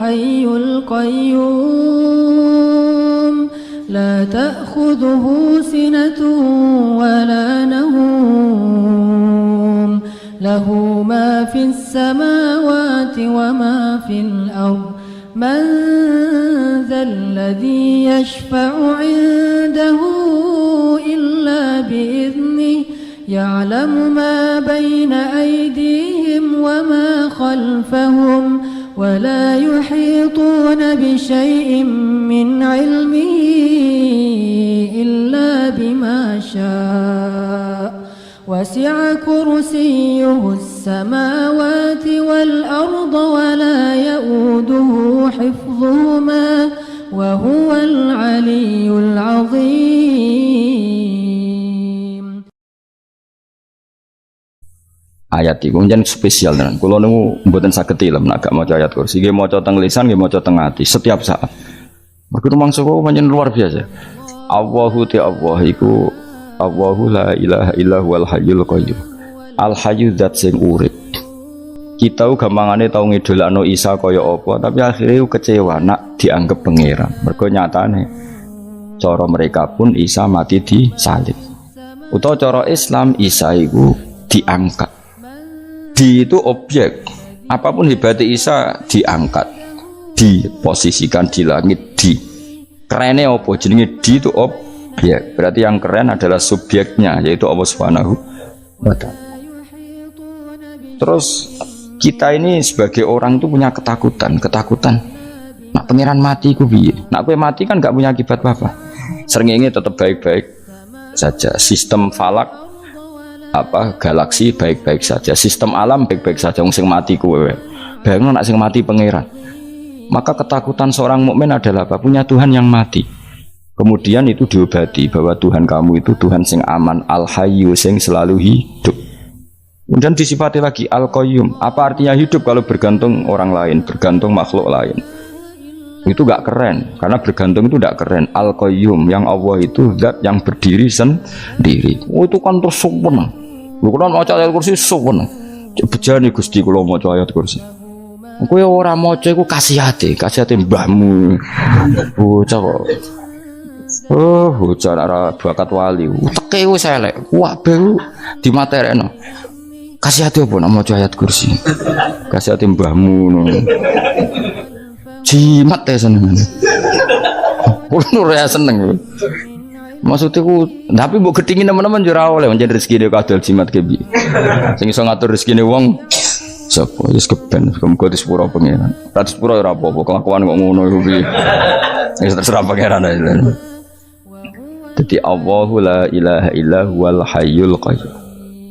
الحي القيوم لا تأخذه سنة ولا نوم له ما في السماوات وما في الأرض من ذا الذي يشفع عنده إلا بإذنه يعلم ما بين أيديهم وما خلفهم ولا يحيطون بشيء من علمه إلا بما شاء وسع كرسيه السماوات والأرض ولا يؤوده حفظهما وهو العلي العظيم. Ayat iku njen spesial tenan. Kula niku mboten saged tilem nek gak maca ayat kursi. Nggih maca teng lisan, nggih maca teng ati setiap saat. Mergo mangsa kok pancen luar biasa. Allahu ta Allah iku Allahu la ilaha illa huwal hayyul qayyum. Al hayyu zat sing urip. Kita gampangane tau ngidolakno Isa kaya apa, tapi akhirnya kecewa nak dianggap pangeran. Mergo nyatane cara mereka pun Isa mati di salib. Utawa cara Islam Isa iku diangkat. Di itu objek, apapun hebatnya Isa diangkat, diposisikan di langit, di kerennya apa? Jenenge di itu objek, berarti yang keren adalah subjeknya, yaitu Allah Subhanahu wa Ta'ala. Terus kita ini sebagai orang itu punya ketakutan. Nak pangeran mati ku piye? Nak kowe mati kan gak punya akibat apa-apa. Srengenge tetap baik-baik saja. Sistem falak galaksi baik-baik saja, sistem alam baik-baik saja. Wong sing mati kowe bayangno nek sing mati pangeran. Maka ketakutan seorang mukmin adalah apa? Punya Tuhan yang mati. Kemudian itu diobati bahwa Tuhan kamu itu Tuhan sing aman, al-hayyu sing selalu hidup. Kemudian disifati lagi al-qayyum. Apa artinya hidup kalau bergantung orang lain, bergantung makhluk lain? Itu gak keren, karena bergantung itu gak keren. Al-qayyum, yang Allah itu zat yang berdiri sendiri. Itu kan terus sempurna. Lu kan maca ayat kursi suwen. Bejane Gusti kula maca ayat kursi. Kowe ora maca iku kasihate mbahmu. Bocah kok. Oh, bocah ora bakat wali. Teke wis elek. Kabeh dimaterekno. Kasihate apa nek maca ayat kursi? Kasihate mbahmu ngono. Jimat ya seneng. Kulo ora seneng. Maksudnya tapi mbok gedhingi teman-teman yo ora oleh njen rezekine kadol jimat ke piye. Sing iso ngatur rezekine wong sapa wis keben muga disepuro pangeran. Ra disepuro ora apa-apa kelakuan kok ngono iku piye. Wis terserah pangeran ae. Jadi Allahu la ilaha illa huwal hayyul qayyum.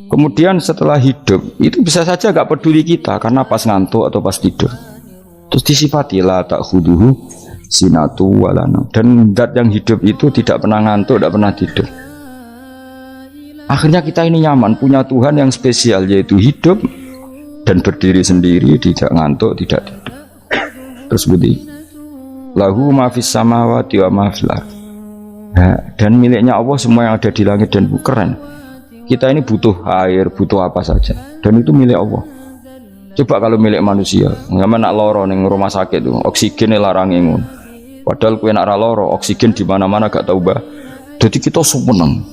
Kemudian setelah hidup itu bisa saja gak peduli kita karena pas ngantuk atau pas tidur. Terus disifati la ta'khuduhu sinatu walana, dan zat yang hidup itu tidak pernah ngantuk, tidak pernah tidur. Akhirnya kita ini nyaman punya Tuhan yang spesial, yaitu hidup dan berdiri sendiri, tidak ngantuk, tidak tidur. Terus budi lahu ma fis samawati wa ma fil ardh. Dan miliknya Allah semua yang ada di langit dan bumi. Keren. Kita ini butuh air, butuh apa saja, dan itu milik Allah. Coba kalau milik manusia, nggak nak loro neng rumah sakit tuh, oksigennya larang ingun. Padahal kue nak loro, oksigen di mana-mana gak tahu bah. Jadi kita seneng.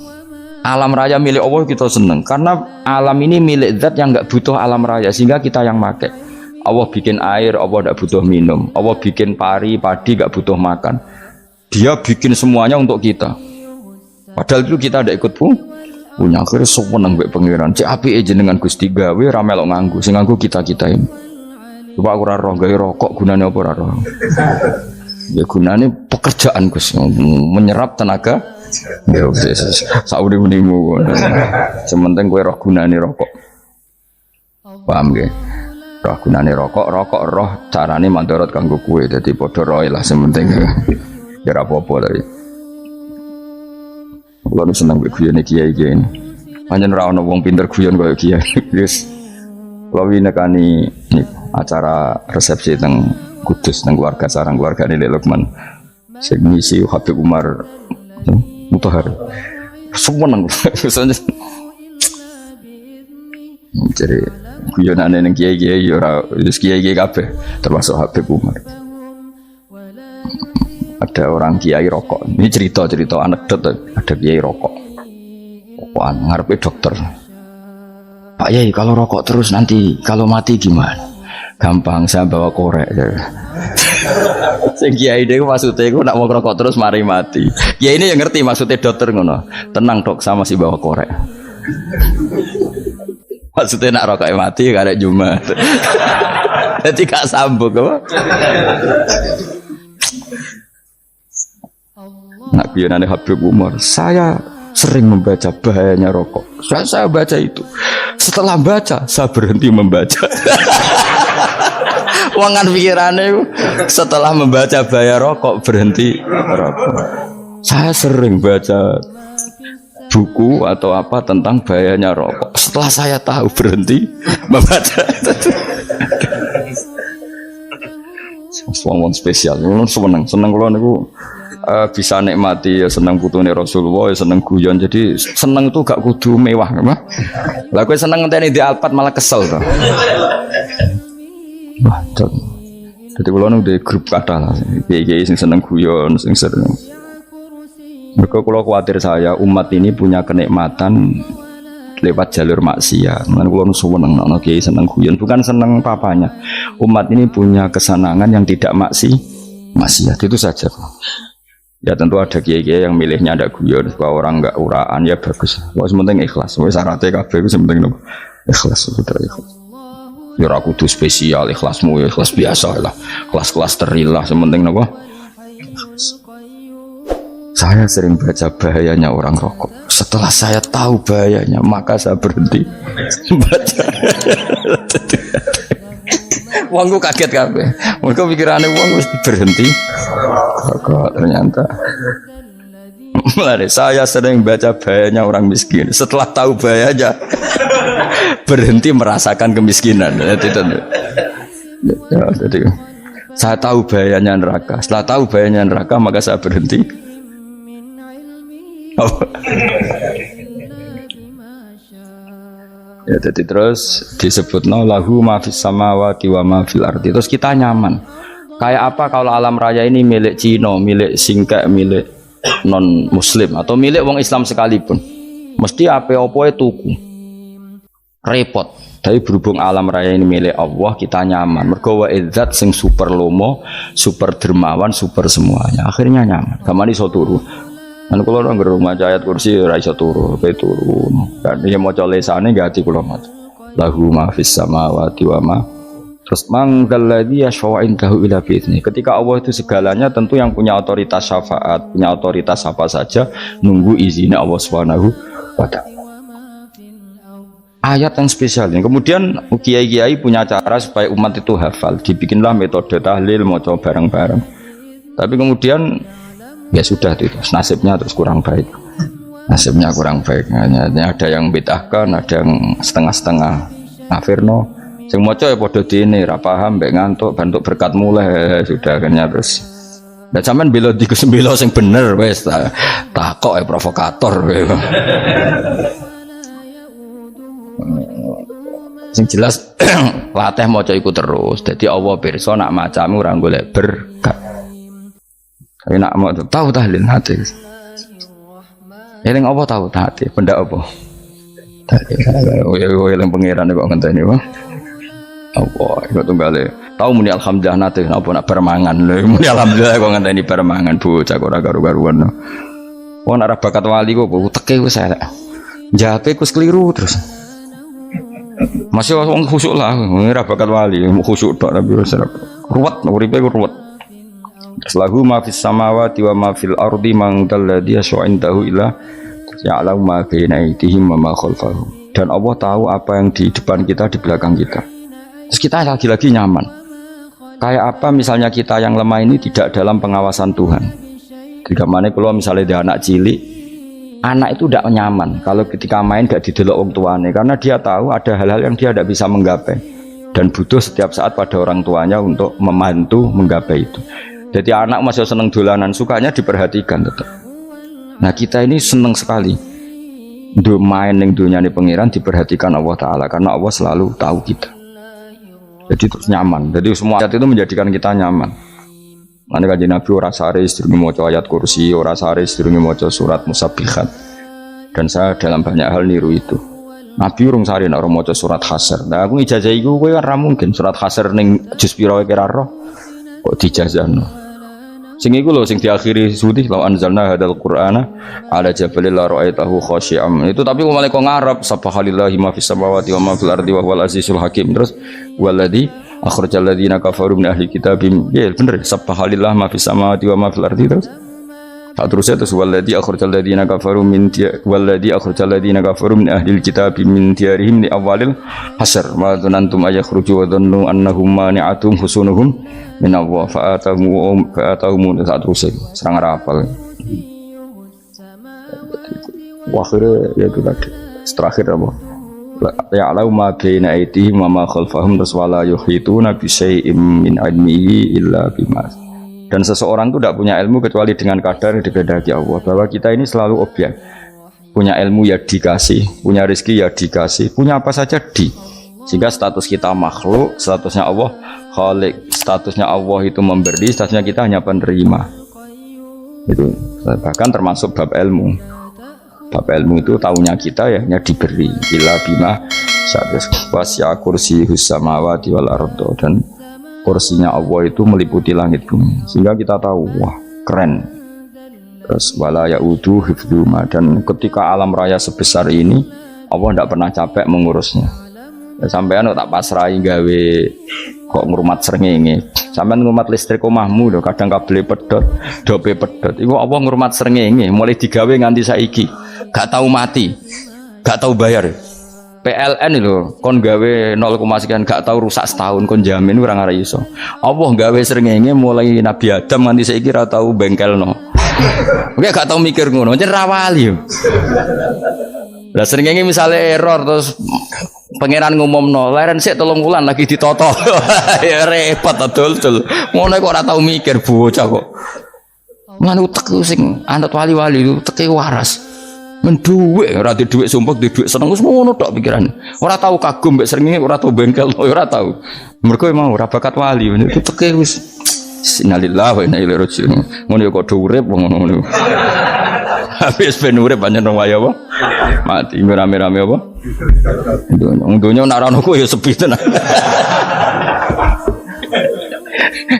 Alam raya milik Allah kita seneng, karena alam ini milik zat yang nggak butuh alam raya, sehingga kita yang pakai. Allah bikin air, Allah tidak butuh minum. Allah bikin padi gak butuh makan. Dia bikin semuanya untuk kita. Padahal itu kita tidak ikut punya. Akhirnya seneng mbek pangeran. Cek apike jenengan Gusti gawe ra melok nganggo. Sing nganggo kita-kita ini. Coba aku ora roh gawe rokok gunane apa ora roh. Ya gunane pekerjaan Gus, menyerap tenaga. Ya wis sauri-urimu. Sementing kowe roh gunane rokok. Paham nggih? Roh gunane rokok roh carane mandorot kanggo kowe. Dadi padha roe lah sementing. Ya ora apa-apa tapi. Kulo seneng guyone kiai-kiai ini. Pancen ora ana wong pinter guyon kaya kiai. Wis kulo winekani acara resepsi teng Kudus teng keluarga sarang keluargane Lek Lukman. Sing ngisi Habib Umar Mutahar. Seneng. Jadi guyonane ning kiai-kiai ora wis kiai-kiai kabeh termasuk Habib Umar. ada orang kiai rokok. Ini cerita-cerita anekdot, ada kiai rokok. Rokokan ngarepe dokter. Pak Yai, kalau rokok terus nanti kalau mati gimana? Gampang, saya bawa korek. Sing kiai dhewe maksudnya iku nak mau rokok terus mari mati. Kiai ini yang ngerti maksudnya dokter ngono. Tenang dok, sama si bawa korek. Maksudnya nak rokok mati gak ada Jumat. Jadi gak sambung apa? Nak biyanane Habib Umar, saya sering membaca bahayanya rokok. Saya baca itu. Setelah baca, saya berhenti membaca. Wangan pikirannya setelah membaca bahaya rokok berhenti rokok. Saya sering baca buku atau apa tentang bahayanya rokok. Setelah saya tahu berhenti membaca. Wong spesial, seneng kalau niku bisa nikmati ya seneng putune Rasulullah, ya seneng guyon. Jadi seneng itu gak kudu mewah, apa? Lah kowe seneng ngenteni di Alphard malah kesel to. Wah, jadi kalau di grup kata lah, kiai sing seneng guyon, sing seneng. Mereka kalau khawatir saya umat ini punya kenikmatan lewat jalur maksiat. Mengenai kalau seneng, kiai seneng guyon, bukan seneng papanya. Umat ini punya kesenangan yang tidak maksiat itu saja. Ya tentu ada kiai-kiai yang milihnya ada guyon supaya orang enggak uraan ya bagus. Wah sementing ikhlas. Wah syaratnya kabeh itu sementing ikhlas sudah ikhlas. Ya ora kudu spesial ikhlasmu ya ikhlas biasa lah. Kelas-kelas terilah sementing napa? Saya sering baca bahayanya orang rokok. Setelah saya tahu bahayanya, maka saya berhenti baca. Wongku kaget kabeh. Mereka pikirannya wong wis berhenti. Kok ternyata. Mulai saya sering baca bahayanya orang miskin. Setelah tahu bahayanya, berhenti merasakan kemiskinan. Jadi, saya tahu bahayanya neraka. Setelah tahu bahayanya neraka, maka saya berhenti. Ya, jadi terus disebutno lahu ma fis samawati wa ma fil ardi. Terus kita nyaman. Kayak apa kalau alam raya ini milik Cina, milik singkek, milik non muslim atau milik wong Islam sekalipun. Mesti apa-apa tuku. Repot. Tapi berhubung alam raya ini milik Allah, kita nyaman. Mergo wa izzat sing super lomo, super dermawan, super semuanya. Akhirnya nyaman. Gamane iso turu. Kan kula nang rumah ayat kursi ora iso turu, pe turu. Kan ya maca lesane gati kula maca. Lahu ma fis samawati wa ma. Terus manggal ladzi yashfa'u indahu ila bi'izni. Ketika Allah itu segalanya, tentu yang punya otoritas syafaat, punya otoritas apa saja nunggu izinnya Allah Subhanahu wa ta'ala. Ayat yang spesial ini. Kemudian kiai-kiai punya cara supaya umat itu hafal. Dibikinlah metode tahlil maca bareng-bareng. Tapi kemudian ya sudah itu nasibnya terus kurang baik. Nasibnya kurang baik. Hanya ada yang bid'ahkan, ada yang setengah-setengah ngafirno. Sing maca ya padha dene ra paham mbek ngantuk bentuk berkat mulai sudah akhirnya terus. Lah sampean bela diku sembelo sing bener wis takok ya provokator. Sing jelas latih maca iku terus. Dadi Allah pirsa nak macamu ora golek berkat. Tapi nak mau tahu tahlil hati. Eling apa tahu hati? Benda apa? Oh yang pangeran kok ngenteni wae. Allah, itu tunggale. Tahu muni alhamdulillah nate napa nak permangan lho. Muni alhamdulillah kok ngenteni permangan bocah kok ora karu-karuan. Wong ora bakat wali kok teke wis elek. Jape kus keliru terus. Masih wong khusuk lah, ora bakat wali, khusuk tok tapi wis ruwet, uripe ruwet. Lahu ma fis samawati wa ma fil ardi man dalladhi yash'indahu illa ya'lamu ma baina aydihim wa ma khalfahum. Dan Allah tahu apa yang di depan kita, di belakang kita. Terus kita lagi-lagi nyaman. Kayak apa misalnya kita yang lemah ini tidak dalam pengawasan Tuhan. Ketika mana kalau misalnya dia anak cilik, anak itu tidak nyaman kalau ketika main gak didelok orang tuanya, karena dia tahu ada hal-hal yang dia tidak bisa menggapai dan butuh setiap saat pada orang tuanya untuk membantu menggapai itu. Jadi anak masih seneng dolanan, sukanya diperhatikan tetap. Nah kita ini seneng sekali main yang dunia ini pengiran diperhatikan Allah Ta'ala, karena Allah selalu tahu kita. Jadi terus nyaman. Jadi semua ayat itu menjadikan kita nyaman. Mane Kanjeng Nabi ora sare sedurunge maca ayat kursi, ora sare sedurunge maca surat Musabbihat. Dan saya dalam banyak hal niru itu. Nabi urung sare nek ora maca surat Hasyr. Nah aku ijazah iku kowe ora mungkin surat Hasyr ning juz pira wae kira roh kok dijazahno. Sing iku lho sing diakhiri sudi law anzalna hadzal qur'ana ala jabalil la ra'aitahu khashi'am. Itu tapi malah kok ngarep subhanallahi ma fis samawati wa ma fil ardi wa huwal azizul hakim. Terus waladzi akhrajal ladzina kafaru min ahli kitabim. Ya bener subhanallahi ma fis samawati wa ma fil ardi terus. Tak terusnya terus waladzi akhrajal ladzina kafaru min ahli kitabim min diyarihim li awalil hasr ma dzanantum ayakhruju wa dhannu annahum mani'atum husunuhum min Allah fa'atahum tak terusnya serang rapal. Akhirnya ya itu tadi terakhir apa ya'lamu ma baina aydihim wa ma khalfahum wala yuhituna bi syai'in min ilmihi illa bima. Dan seseorang itu tidak punya ilmu kecuali dengan kadar yang dikehendaki Allah. Bahwa kita ini selalu objek. Punya ilmu ya dikasih, punya rezeki ya dikasih, punya apa saja di. Sehingga status kita makhluk, statusnya Allah khalik, statusnya Allah itu memberi, statusnya kita hanya penerima. Itu bahkan termasuk bab ilmu. Bab ilmu itu tahunya kita ya hanya diberi. Illa bima wasya kursiyus samawati wal ardo, dan kursinya Allah itu meliputi langit bumi, sehingga kita tahu wah keren. Terus wala yaudu hifdzuma, dan ketika alam raya sebesar ini Allah tidak pernah capek mengurusnya. Ya, sampean tak pasrahi gawe kok ngurmat srengenge, sampean ngurmat listrik omahmu lho, kadang kabel pedhot, dope pedhot. Iku Allah ngurmat srengenge mulai digawe nganti saiki, gak tahu mati, gak tahu bayar. PLN itu kon gawe 0, sekian gak tahu rusak setahun kon jamin ora ngare iso. Allah gawe srengenge mulai Nabi Adam nganti saiki ora tahu bengkelno. Oke gak tahu mikir ngono, jen ra wali. Lah srengenge misale error terus pangeran ngumumno, leren sik 3 wulan lagi ditoto. Ya repot dol-dol. Ngono kok ora tahu mikir bocah kok. Ngono utek sing anut wali-wali itu teke waras. Menduwe ora di dhuwit sumpek di dhuwit seneng wis ngono tok pikirane. Ora tahu kagum mbek srengenge, ora tahu bengkel, ora tahu. Mergo emang ora bakat wali, itu teke wis innalillahi wa inna ilaihi raji'un. Ngono ya kok urip ngono. Habis ben urip pancen wong wae apa? Mati rame-rame apa? Dunya nek ora ono ku ya sepi tenan.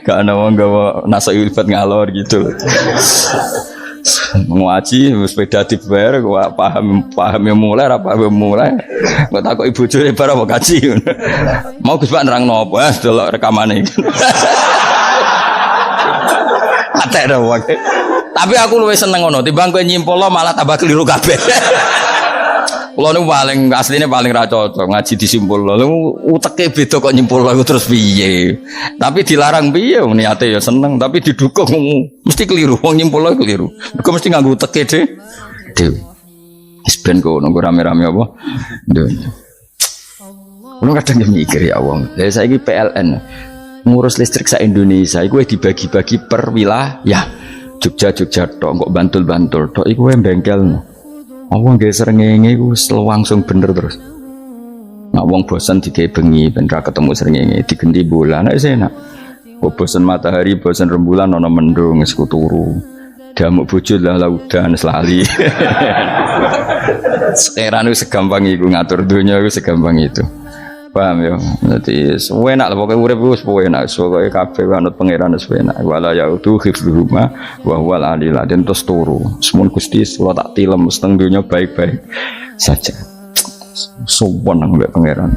Gak ana wong gawa nasa ilfat ngalor gitu. Ngaji sepeda dibayar kok paham yang mulai apa yang mulai kok takut ibu jure bar apa kaji mau Gus Pak nerangno apa delok rekamane atek ora wae tapi aku luwih seneng ngono timbang kowe nyimpulno malah tambah keliru kabeh. Kulo niku paling asline paling ra cocok ngaji disimpulno. Lha uteke beda kok nyimpulno terus piye. Tapi dilarang piye niate ya seneng tapi didukung mesti keliru. Wong nyimpulno keliru. Mergo mesti nganggo uteke dhewe. Wis ben kok nunggu rame-rame apa. Kulo kadang mikir ya wong. Lah saiki PLN ngurus listrik sa Indonesia iku dibagi-bagi per wilayah. Jogja tok kok Bantul tok iku bengkel. Wong nggih srengenge iku langsung bener terus. Nek wong bosan digawe bengi ben ra ketemu srengenge digenti bulan nek enak. Kok bosan matahari, bosan rembulan ana mendung wis turu. Damuk bojo lah udan selali. Sekarang wis segampang iku ngatur donya wis segampang itu. Paham ya? Dadi enak lah pokoke urip wis enak, pokoke kabeh anut pangeran wis enak. Wala yaudu hifdzuhuma wa huwal aliyul azim terus turu. Semun Gusti kula tak tilem seteng donya baik-baik saja. Sopan nang mbek pangeran.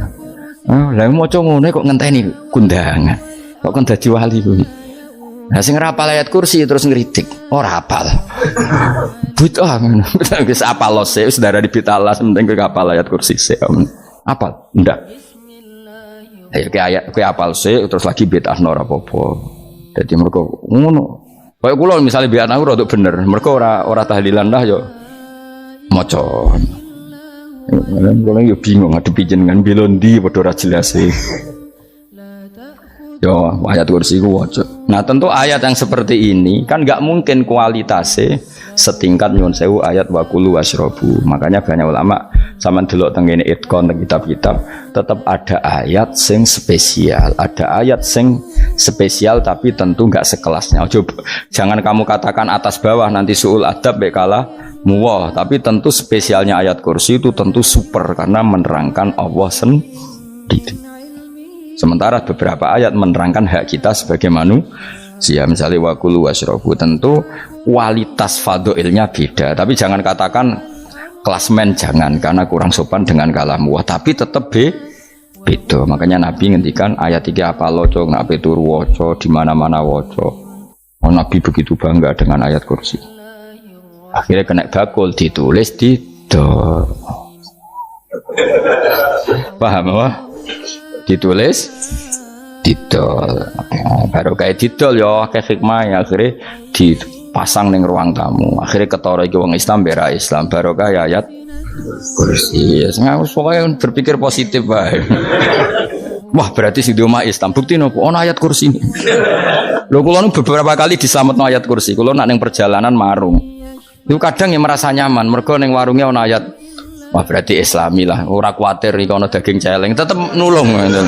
Lah maca ngono kok ngenteni kundangan. Kok kan dadi wali kuwi. Lah sing ora hafal ayat kursi terus ngritik, ora hafal. Bid'ah ngono. Wis hafal lose wis darani bid'ah penting kowe hafal ayat kursi sik. Hafal? Ndak. Ayo ke apal sih terus lagi bid'ah ora apa-apa. Dadi mergo ngono. Kaya kula misale bid'ah aku rada bener, mergo ora tahlilan dah yo maca. Kula yo bingung ngadepi jenengan belondi padha ora jelas e. Yo ayat kursi ku waca. Nah, tentu ayat yang seperti ini kan enggak mungkin kualitasnya setingkat nyuwun sewu ayat waqulu wasrobu. Makanya banyak ulama Sampeyan delok teng kene Itqan teng kitab-kitab tetap ada ayat sing spesial, ada ayat sing spesial tapi tentu enggak sekelasnya. Jangan kamu katakan atas bawah nanti suul adab kalah muwah, tapi tentu spesialnya ayat kursi itu tentu super karena menerangkan Allah sendiri. Sementara beberapa ayat menerangkan hak kita sebagai manusia, misalnya wakulu wasrobu, tentu kualitas fadhilnya beda. Tapi jangan katakan klasmen, jangan, karena kurang sopan dengan kalam wah, tapi tetap beda. Makanya Nabi ngendikan ayat 3 apa loco, ngape turu woco, di mana-mana woco. Oh, Nabi begitu bangga dengan ayat kursi. Akhirnya kena bakul ditulis didol. Paham apa? Ditulis didol. Baru kayak didol ya kayak hikmah ya, akhirnya dipasang ning ruang tamu. Akhirnya ketara iki wong Islam bera Islam baru kayak ayat kursi. Pokoknya berpikir positif bae. Wah, berarti sing di omah Islam bukti nopo ono ayat kursi ini. Lho kula nu beberapa kali diselametno ayat kursi. Kula nak ning perjalanan marung. Itu kadang yang merasa nyaman, mergo ning warungnya ono ayat. Wah, berarti Islami lah. Ora kuwatir iki ono daging celeng, tetep nulung ngoten.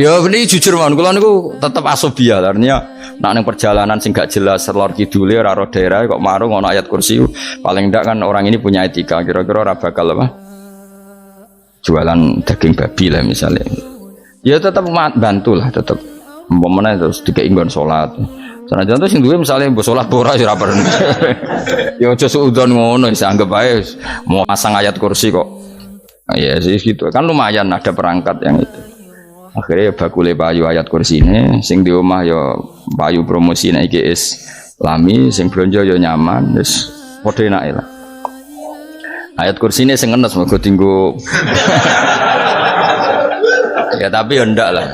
Ya ini jujur mawon, kula niku tetep asobia. Artinya nak ning perjalanan sing gak jelas lor kidule ora ro daerah kok marung ono ayat kursi. Paling ndak kan orang ini punya etika, kira-kira ora bakal apa? Jualan daging babi lah misalnya. Ya tetep bantu lah, tetep. Umpamane terus dikei nggon salat. Senajan tuh sing duwe misale mbok salat ora ya ora perlu. Ya aja suudon ngono, wis anggap ae mau pasang ayat kursi kok. Ya sih gitu. Kan lumayan ada perangkat yang itu. Akhirnya ya bakule payu ayat kursi ini, sing di omah ya payu promosi nek iki Islami, sing blonjo ya nyaman, wis padha enake lah. Ayat kursi ini sing ngenes mergo dinggo. Ya tapi ya ndak lah.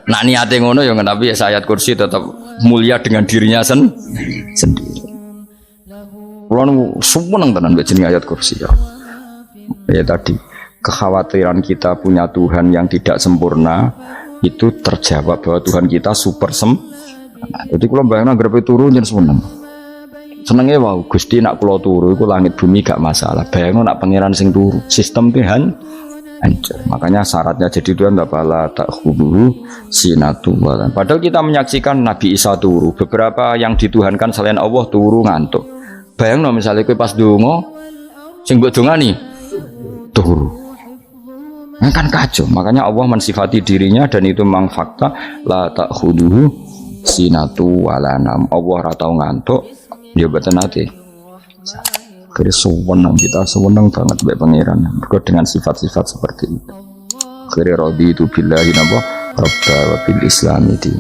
Nak niate ngono ya tapi ya ayat kursi tetap mulia dengan dirinya sendiri. Kulo seneng tenan mbek jeneng ayat kursi ya. Ya tadi kekhawatiran kita punya Tuhan yang tidak sempurna itu terjawab bahwa Tuhan kita super sempurna. Jadi kulo bayangno grepe turu yen seneng. Senenge wow Gusti nak kulo turu iku langit bumi gak masalah. Bayangno nak pangeran sing turu, sistem Tuhan hancur. Makanya syaratnya jadi Tuhan bala ta'khudhu sinatu walan. Padahal kita menyaksikan Nabi Isa turu, beberapa yang dituhankan selain Allah turu ngantuk. Bayangno misalnya kowe pas donga sing mbok dongani turu. Kan kacau. Makanya Allah mensifati dirinya dan itu memang fakta la ta'khudhu sinatu walanam. Allah ora tau ngantuk, ya boten ate. Kira sewenang kita sewenang banget baik pangeran berikut dengan sifat-sifat seperti itu. Kira raditu billahi nabo rabba wa bil islami din.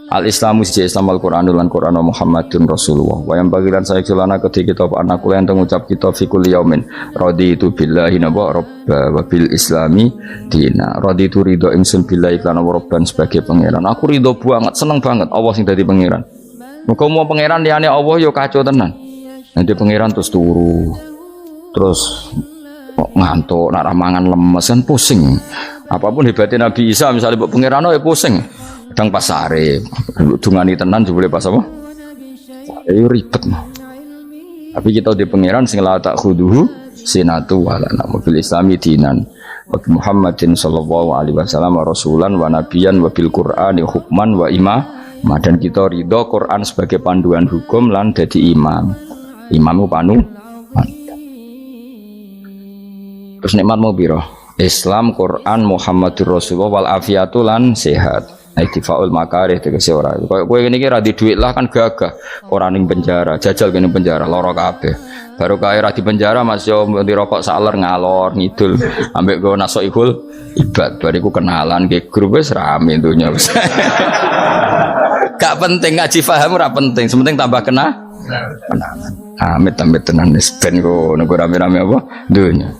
Al islamu siji Islam al Quranul lan Quran Muhammadun Rasulullah. Wa yang bagilan saya celana ketika kita anak kula yang mengucap kita fi kulli yaumin raditu billahi nabo rabba wa bil islami din. Raditu ridho ingsun billahi lan rabban sebagai pangeran. Aku ridho banget, seneng banget Allah sing dadi pangeran. Muga mau pangeran liyane Allah yo kacau tenan. Nanti pangeran terus turu, terus ngantuk, nak ramangan lemes kan pusing. Apapun hebatnya Nabi Isa, misalnya buat pangeran ya pusing. Kadang pas sare, dungani tenan juga boleh pas apa? Ayo ribet mah. Tapi kita di pangeran sing la ta'khudhuhu sinatu wala nabil islami dinan. Wa Muhammadin sallallahu alaihi wasallam rasulan wa nabiyan wa bil Qur'ani hukman wa imam. Dan kita ridho Quran sebagai panduan hukum lan dadi imam. Imamu panu. Terus nikmat mau biro Islam, Quran, Muhammadur Rasulullah wal afiatu lan sehat. Iktifaul makarih tegese ora. Kowe ngene iki ra di dhuwit lah kan gagah. Ora ning penjara, jajal kene penjara lara kabeh. Baru kae ra di penjara Mas yo dirokok saler ngalor ngidul ambek go nasoihul ibad. Bariku kenalan ke grup wis rame donya wis. Gak penting ngaji paham ora penting, sementing tambah kenalan. Amit-amit tenan wis ben kok nego rame-rame apa dunya.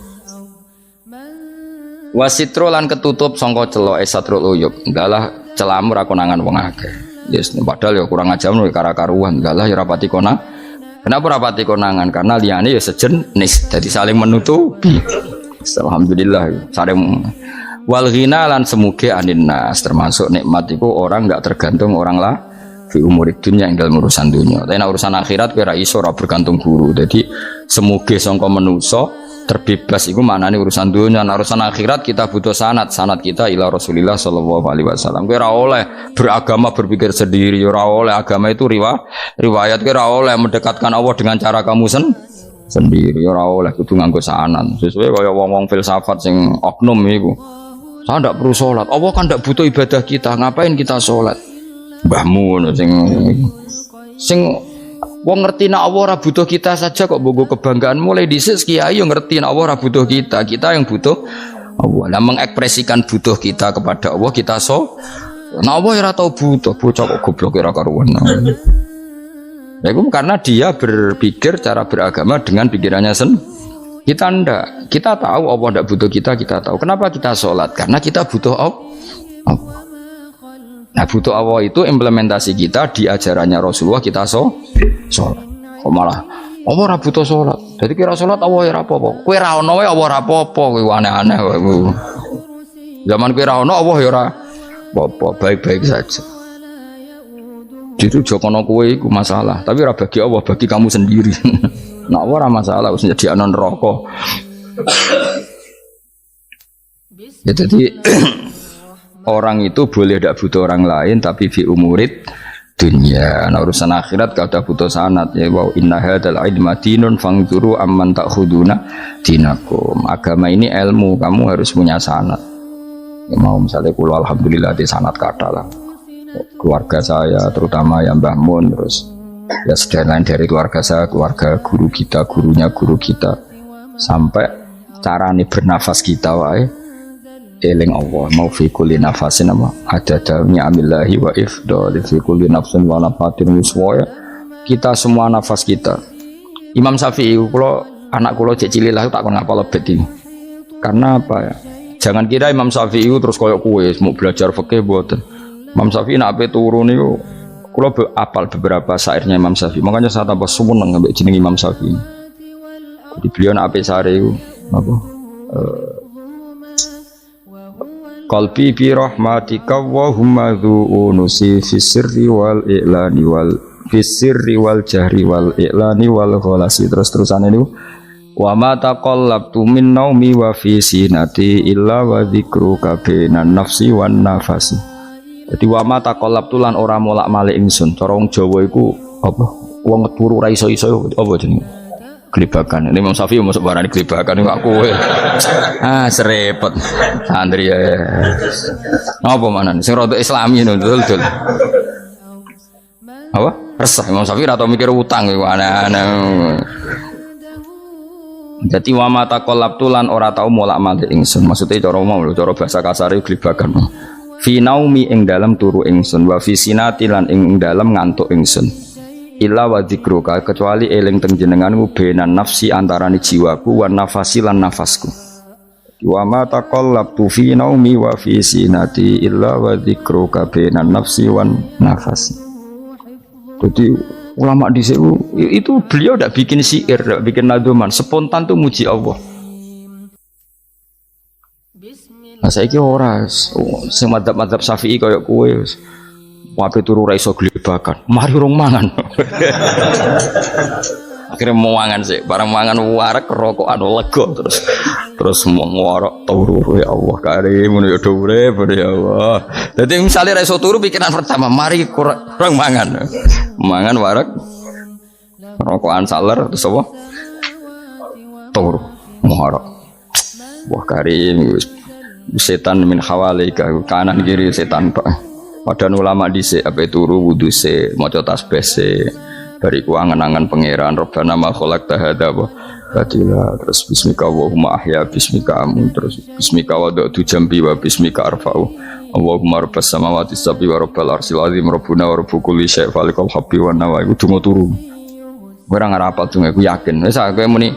Wasitro lan ketutup sangka celok satrul uyub. Ndalah celamu ra konangan wong akeh. Yes, padahal ya kurang ajar nek kara-karuan. Ndalah ya rapati konang. Kenapa rapati konangan? Karena liyane ya sejenis, jadi saling menutupi. Alhamdulillah saling wal ghina lan semuge aninnas, termasuk nikmat itu orang enggak tergantung orang lah. Fi umurid dunia yang dalam urusan dunia. Tapi urusan akhirat kira iso ora bergantung guru. Jadi semuge sangka manusa terbebas iku maknane urusan dunia, urusan akhirat kita butuh sanad kita ila Rasulillah sallallahu alaihi wasallam. Kowe ora oleh beragama berpikir sendiri, ora oleh agama itu riwayat, kowe ora oleh mendekatkan Allah dengan cara kamu sendiri, ora oleh kudu nganggo sanad. Sesuai kaya wong-wong filsafat sing oknum iku. Saya ndak perlu sholat, Allah kan ndak butuh ibadah kita, ngapain kita sholat? Mbahmu sing wong ngerti nek Allah ora butuh kita saja kok bogo kebanggaan mulai dhisik kiai yo ngerti nek Allah ora butuh kita yang butuh Allah. Lah mengekspresikan butuh kita kepada Allah kita nek Allah ora tau butuh, bocah kok goblok ora karuan. Ya itu karena dia berpikir cara beragama dengan pikirannya kita ndak. Kita tahu Allah ndak butuh kita tahu. Kenapa kita sholat? Karena kita butuh Allah. Nah butuh Allah itu implementasi kita di ajarannya Rasulullah kita sholat. Kok malah Allah ora butuh sholat. Jadi kira sholat Allah ora apa-apa. Kowe ra ono wae Allah ora apa-apa, kowe aneh-aneh kowe. Zaman kowe ra ono Allah ya ora apa-apa, baik-baik saja. Jadi jokono kowe iku masalah, tapi ora bagi Allah, bagi kamu sendiri. Nah Allah ora masalah wis nyediakno neraka. Ya jadi orang itu boleh tidak butuh orang lain tapi fi umurid dunia. Nah urusan akhirat kada butuh sanad ya wa inna hadzal ilma dinun fangzuru amman ta'khuduna dinakum. Agama ini ilmu, kamu harus punya sanad. Ya mau misalnya kula alhamdulillah di sanad kata lah. Keluarga saya terutama yang Mbah Mun terus ya sekian lain dari keluarga saya, keluarga guru kita, gurunya guru kita sampai carane bernafas kita wae eling Allah mau fi kulli nafasin apa ada dalamnya amillahi wa ifdal fi kulli nafsin wa nafatin wiswaya kita semua nafas kita. Imam Syafi'i kalau anak kula cek cilik lah tak kon ngapal lebet iki karena apa ya, jangan kira Imam Syafi'i terus koyo kowe mau belajar fikih mboten. Imam Syafi'i nak ape turu niku kula apal beberapa syairnya Imam Syafi'i, makanya saya tambah seneng ambek jeneng Imam Syafi'i. Jadi beliau nak ape sare iku apa qalbi bi rahmatika wa humma dzu'unusi fi sirri wal i'lani wal fi sirri wal jahri wal i'lani wal khalasi terus-terusan ini wa ma taqallabtu min naumi wa fi sinati illa wa dzikruka bainan nafsi wan nafasi. Jadi wa ma taqallabtu lan ora molak-malik ingsun cara wong Jawa iku apa wong turu ra iso-iso apa jenenge gelibakan. Ini Imam Syafi'i masuk barang gelibakan kok kowe. Serepet. Santri ya. Apa manan? Sing rada Islami dul. Apa? Resah Imam Syafi'i ora tau mikir utang iku aneh-aneh. Jadi wa mata qallabtu lan ora tau molak-malik ingsun. Maksudnya cara mau cara bahasa kasare gelibakan. Fi naumi ing dalam turu ingsun wa fi sinati lan ing dalam ngantuk ingsun. Illa wa dzikruka kecuali eling teng jenenganmu benan nafsi antarane jiwaku wa nafasi lan nafasku. Wa ma taqallabtu fi naumi wa fi sinati illa wa dzikruka benan nafsi wan nafasi. Jadi ulama di itu beliau tidak bikin syair, tidak bikin naduman, spontan tuh muji Allah. Nah saiki ora sing madzhab Syafi'i kaya kowe wape turu ra iso glebakan, mari urung mangan. Akhirnya mau mangan sih, barang mangan warak rokokan lega terus mau ngorok turu ya Allah karim ya urip ya Allah. Dadi misale ra iso turu pikiran pertama mari kurang mangan warak rokokan saler terus apa? Turu ngorok. Wah karim setan min hawalika kanan kiri setan Pak. Padahal ulama dhisik ape turu wudu se maca tasbih se bariku angen-angen pangeran Rabbana ma khalaqta hadza wa batila terus bismika Allahumma ahya bismika amun terus bismika wada'tu jambi wa bismika arfa'u Allahumma rabbas samawati sab'i wa rabbal arsyil azim rabbuna wa rabbu kulli syai' falikal habbi wan nawa iku donga turu ora ngarapal donga aku yakin wis aku muni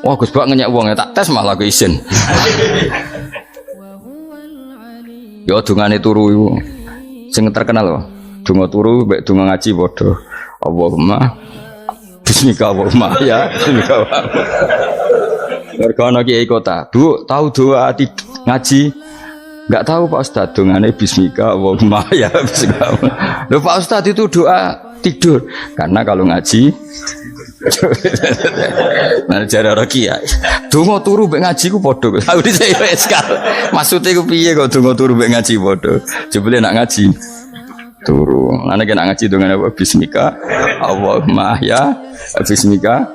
wah Gus Bak ngenyek wong tak tes malah aku isin yo dungane turu iku sing terkenal loh, donga turu mbek donga ngaji padha. Allahumma bismika Allahumma ya bismika. Mergo ana kiai kota, Bu, tahu doa ngaji? Enggak tahu Pak Ustaz, dongane bismika Allahumma ya bismika. Loh Pak Ustaz itu doa tidur. Karena kalau ngaji Nah jare ora kiai. Donga turu mek ngaji ku padha. Aku dhisik wis kal. Maksude ku piye kok donga turu mek ngaji padha. Jebule nak ngaji turu. Ana kena ngaji dengan apa? Bismika Allahumma ya bismika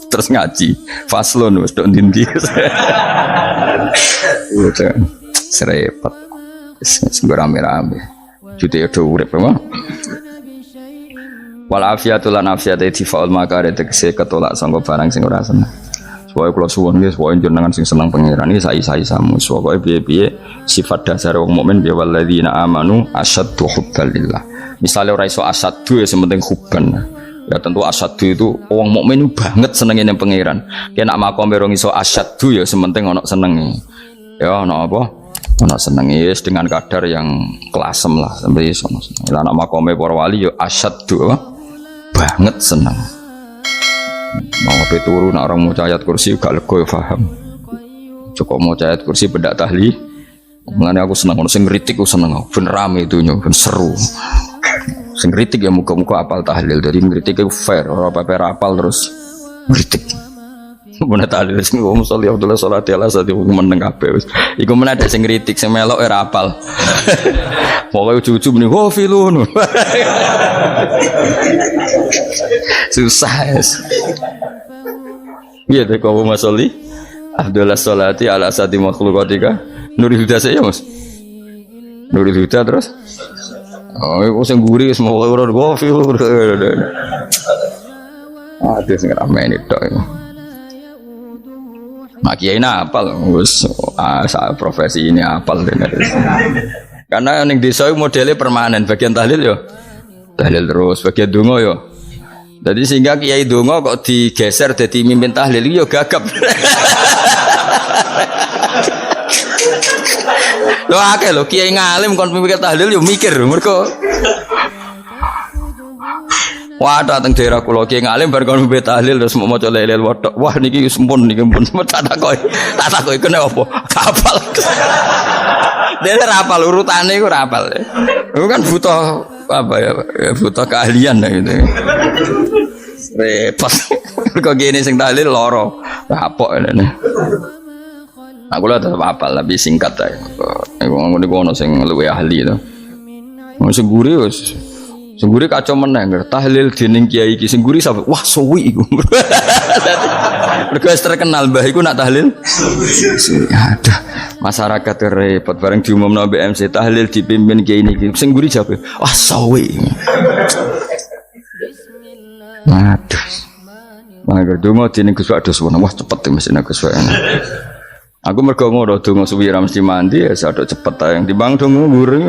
terus ngaji. Faslon wis tok ndi-ndi. Udah serepet. Wis rame-rame. Jute do urip apa? Wal afiatul lan afiate difaul makare tegese ketolak sangka barang sing ora seneng. Supaya kula suwun nggih supaya jenengan sing seneng pangeran iki sai-sai samu. Supaya piye-piye sifat dasar wong mukmin ya walladzina amanu asyaddu hubbalillah. Misale ora iso asyaddu ya sementing hubban. Ya tentu asyaddu itu wong mukmin banget senenge ning pangeran. Ki nek makome rong iso asyaddu ya sementing ana senenge. Ya ana apa? Ana senenge wis dengan kadar yang klasem lah sampai iso. Lah nek makome para wali ya asyaddu apa? Banget seneng. Mau apa turu nak orang mau ayat kursi gak lego ya paham. Cukup mau ayat kursi bedak tahlil. Mengenai aku seneng, sing kritik aku seneng. Ben rame itu nyo, ben seru. Sing kritik ya muka-muka apal tahlil. Jadi kritik itu fair, orang apa apal terus kritik. Bener tahlil sing ngomong sholli Abdullah sholati ala sati meneng kabeh wis. Iku meneh ada sing kritik, sing melok ora apal. Pokoke cucu muni wo filun. Susah es. Iya deh kau masoli. Abdullah sholati ala sati makhlukatika. Nurul Huda saya mas. Nurul Huda terus. Oh, aku sing guri wis mau ora wo filun. Aduh sing ramai tok. Mak kiai apal wis profesi ini apal tenan. Karena ning desa iku modele permanen, bagian tahlil yo tahlil terus, bagian donga yo. Jadi sehingga kiai donga kok digeser dadi mimpin tahlil yo gagap. Lho akeh lho kiai ngalim kon mimpin tahlil yo mikir mergo wah dateng daerah kula ki ngalim bar kon mbet tahlil terus mau maca lelel wedok. Wah niki sempun niki pun tak takoki kene apa? Kapal. Dene ra apal urutane iku ra apal. Iku kan butuh apa ya? Butuh keahlian gitu. Repot. Kok gini sing tahlil loro. Kapok ngene. Aku lha tetep apal tapi singkat ae. Iku ngono sing luwih ahli to. Wong sing guri wis Sengguri kacau meneng, tahlil dening kiai iki sengguri sampe wah suwi iku. Mergo terkenal mbah iku nak tahlil. Aduh, masyarakat repot bareng diumumno BMC tahlil dipimpin kiai niki. Sengguri jawab, wah suwi. Aduh. Mangga donga dening Gus Wados wah cepet mesine Gus Wados. Aku mergo ngono donga suwi ra mesti mandi ya sadok cepet ae timbang donga nguri.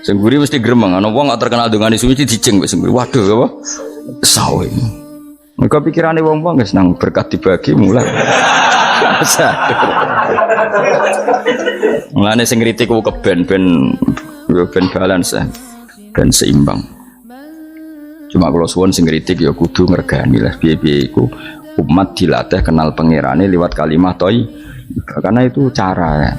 Sing nguri mesti gremeng ana wong gak terkenal dongane suwi dijeng wis nguri. Waduh apa? Sawe. Mergo pikirane wong-wong wis nang berkat dibagi mulai. Mulane sing kritik ku keben ben balance ben seimbang. Cuma kalau suwon sing kritik ya kudu ngergani lah piye-piye iku umat dilatih kenal pangerane liwat kalimat toy. Karena itu cara ya.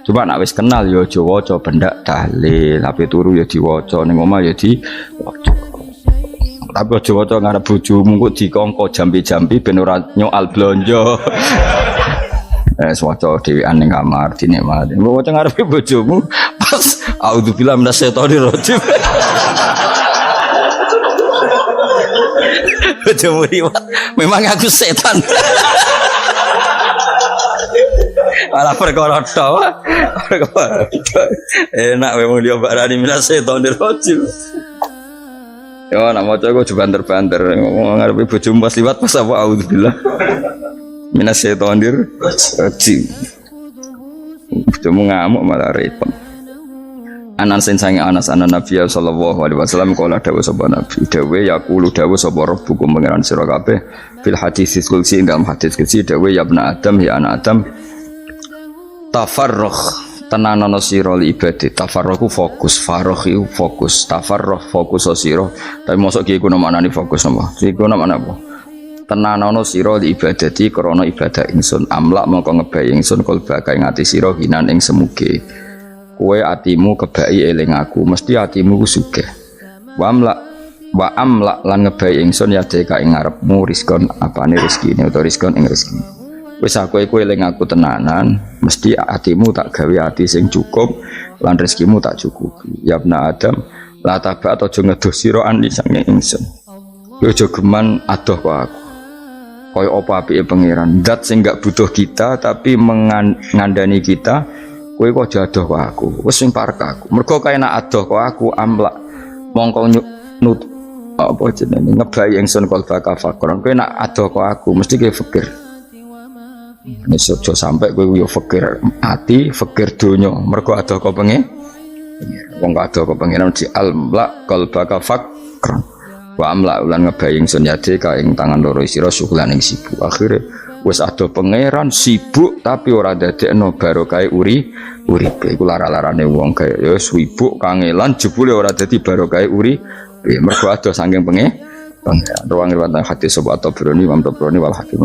Coba nak wis kenal ya aja waca bendak dalil, ape turu ya diwaca ning omah ya diwaca. Tapi aja waca ngarep bojomu kok dikongko jambi-jambi ben ora nyoal blonjo. Waca dhewean ning kamar dinikmati. Mbok waca ngarepe bojomu pas auzubillahi minasyaitonir rajim. Bojomu riwat, memang aku setan. Malah perkara tok. Enak memang dia barani minasyaitonir rajim. Yo nak maca kok banter-banter ngomong ngarepe bojomu pas liwat pas apa auzubillah. Minasyaitonir rajim. Bojomu ngamuk malah repot. Anas sange Anas anan Nabi sallallahu alaihi wasallam kala dawuh sapa Nabi dawuh yaqulu dawuh sapa rabbukum pangeran sira kabeh fil hadis qudsi dalam hadis qudsi dawuh ya ibnu Adam ya anak Adam tafarrugh tenanono sira li ibadah tafarrugh fokus faragh iku fokus tafarrugh fokus sira tapi mosok ki iku maknane fokus napa iku maknane apa tenanono sira li ibadati krana ibadah ingsun amlak mongko ngebayi ingsun kalba kae ngati sira hinan ing semuge kowe atimu kebaki eling aku mesti atimu ku sugih wamlak wa amla lan ngebai ingsun ya deka ing ngarepmu rizkon apane rezekine utawa rizkon ing rezeki. Wis aku iku eling aku tenanan, mesti atimu tak gawe ati sing cukup lan rezekimu tak cukupi. Ya ibna Adam, la taba aja ngedoh sira ani sange ingsun. Kowe aja geman adoh kok aku. Kaya apa apike pangeran, zat sing gak butuh kita tapi mengandani kita, kowe kok aja adoh kok aku. Wis sing parek aku. Mergo kaya nek adoh kok aku amlak mongko nut apa jenenge ngebai ingsun kalbaka fakron. Kowe nek adoh kok aku mesti kowe fikir. Nek aja sampe kowe yo fikir ati, fikir donya, mergo adoh kok pengen. Wong adoh kok pengen di almla kalbaka fakron. Wa amla ulan ngebai ingsun yade ka ing tangan loro sira syukulan ing sibuk. Akhire wis adoh pangeran sibuk tapi ora dadekno barokah uripe. Iku lara-larane wong kaya ya sibuk kangelan jebule ora dadi barokah uripe. Mergo adoh saking pangeran. Ruang riwayat hadis sobat Tabrani, Imam Tabrani wal Hakim.